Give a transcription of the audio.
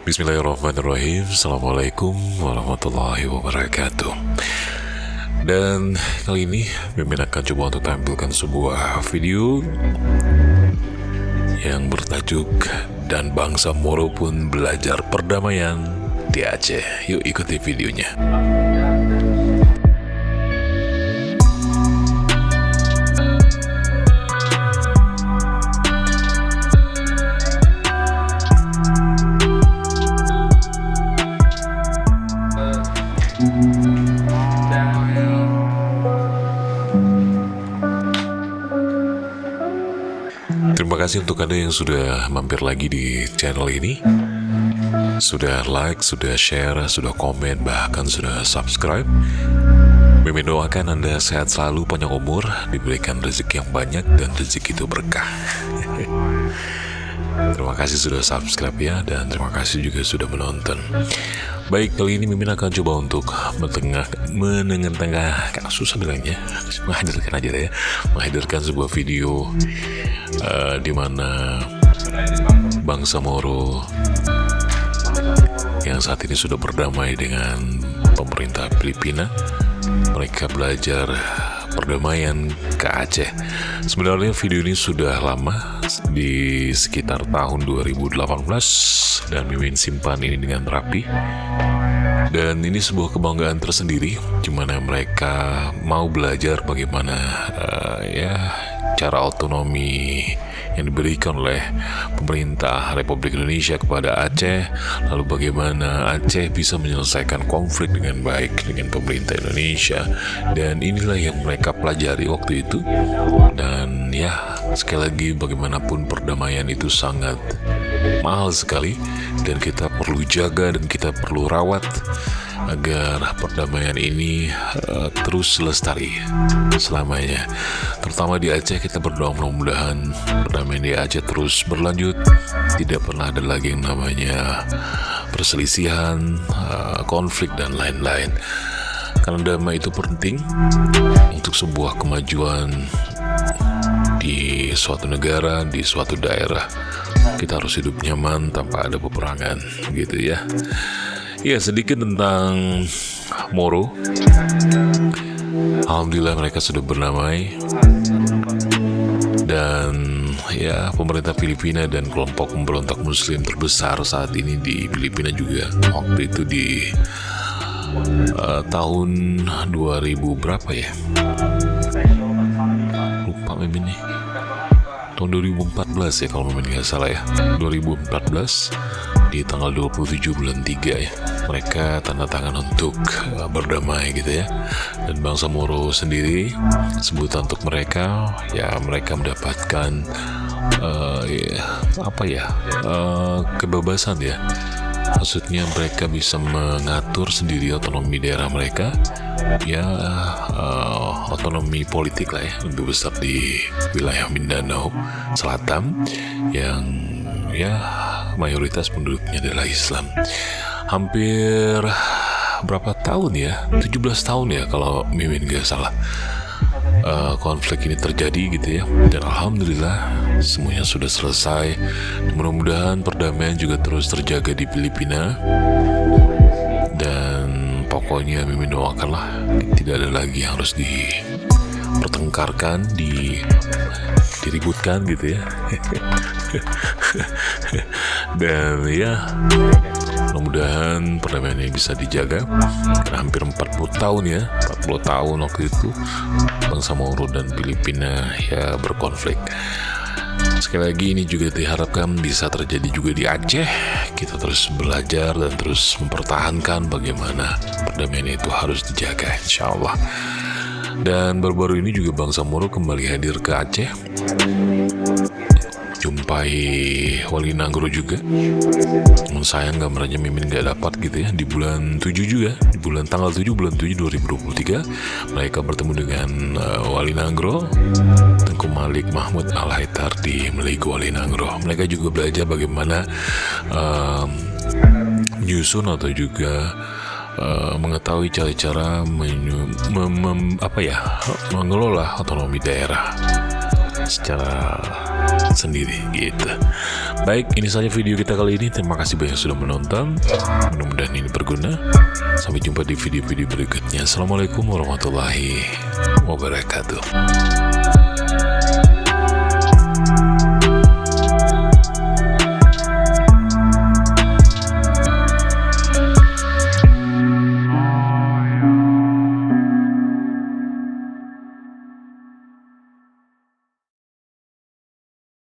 Bismillahirrahmanirrahim. Assalamualaikum warahmatullahi wabarakatuh. Dan kali ini Mimin akan coba untuk tampilkan sebuah video yang bertajuk "Dan Bangsa Moro Pun Belajar Perdamaian di Aceh". Yuk ikuti videonya. Terima kasih untuk Anda yang sudah mampir lagi di channel ini. Sudah like, sudah share, sudah komen, bahkan sudah subscribe. Mimin doakan Anda sehat selalu, panjang umur, diberikan rezeki yang banyak, dan rezeki itu berkah. Terima kasih sudah subscribe ya, dan terima kasih juga sudah menonton. Baik, kali ini Mimin akan coba untuk menengah-tengah, susah bilangnya, menghadirkan aja ya, menghadirkan sebuah video di mana bangsa Moro yang saat ini sudah berdamai dengan pemerintah Filipina. Mereka belajar perdamaian ke Aceh. Sebenarnya video ini sudah lama, di sekitar tahun 2018, dan Mimin simpan ini dengan rapi. Dan ini sebuah kebanggaan tersendiri, di mana mereka mau belajar bagaimana cara otonomi yang diberikan oleh pemerintah Republik Indonesia kepada Aceh, lalu bagaimana Aceh bisa menyelesaikan konflik dengan baik dengan pemerintah Indonesia. Dan inilah yang mereka pelajari waktu itu. Dan ya, sekali lagi, bagaimanapun perdamaian itu sangat mahal sekali, dan kita perlu jaga dan kita perlu rawat agar perdamaian ini terus lestari selamanya. Terutama di Aceh, kita berdoa mudah-mudahan perdamaian di Aceh terus berlanjut, tidak pernah ada lagi yang namanya perselisihan, konflik, dan lain-lain. Karena damai itu penting untuk sebuah kemajuan di suatu negara, di suatu daerah. Kita harus hidup nyaman tanpa ada peperangan, gitu ya. Ya, sedikit tentang Moro. Alhamdulillah mereka sudah berdamai. Dan ya, pemerintah Filipina dan kelompok pemberontak muslim terbesar saat ini di Filipina juga waktu itu di tahun 2000 berapa ya? Lupa Mimin nih. Tahun 2014 ya kalau Mimin nggak salah ya. 2014 di tanggal 27 bulan 3 ya, mereka tanda tangan untuk berdamai gitu ya. Dan bangsa Moro sendiri, sebutan untuk mereka ya, mereka mendapatkan kebebasan ya. Maksudnya mereka bisa mengatur sendiri otonomi daerah mereka ya, otonomi politik lah ya, lebih besar di wilayah Mindanao Selatan yang ya mayoritas penduduknya adalah Islam. Hampir berapa tahun ya, 17 tahun ya kalau Mimin gak salah, konflik ini terjadi gitu ya. Dan alhamdulillah semuanya sudah selesai. Mudah-mudahan perdamaian juga terus terjaga di Filipina. Dan pokoknya Mimin doakanlah tidak ada lagi yang harus dipertengkarkan, diributkan gitu ya. Dan ya, mudah-mudahan perdamaian ini bisa dijaga. Karena hampir 40 tahun ya, 40 tahun waktu itu bangsa Moro dan Filipina ya berkonflik. Sekali lagi, ini juga diharapkan bisa terjadi juga di Aceh. Kita terus belajar dan terus mempertahankan bagaimana perdamaian itu harus dijaga, insya Allah. Dan baru-baru ini juga bangsa Moro kembali hadir ke Aceh, jumpai Wali Nagro juga. Namun sayang gambarnya Mimin gak dapat gitu ya. Di bulan 7 juga, di bulan tanggal 7 bulan 7 2023, mereka bertemu dengan Wali Nagro Tengku Malik Mahmud Al-Haitar di Meligo Wali Nagro. Mereka juga belajar bagaimana menyusun atau juga mengetahui cara-cara mengelola otonomi daerah secara sendiri gitu. Baik, ini saja video kita kali ini. Terima kasih banyak sudah menonton. Mudah-mudahan ini berguna. Sampai jumpa di video-video berikutnya. Assalamualaikum warahmatullahi wabarakatuh.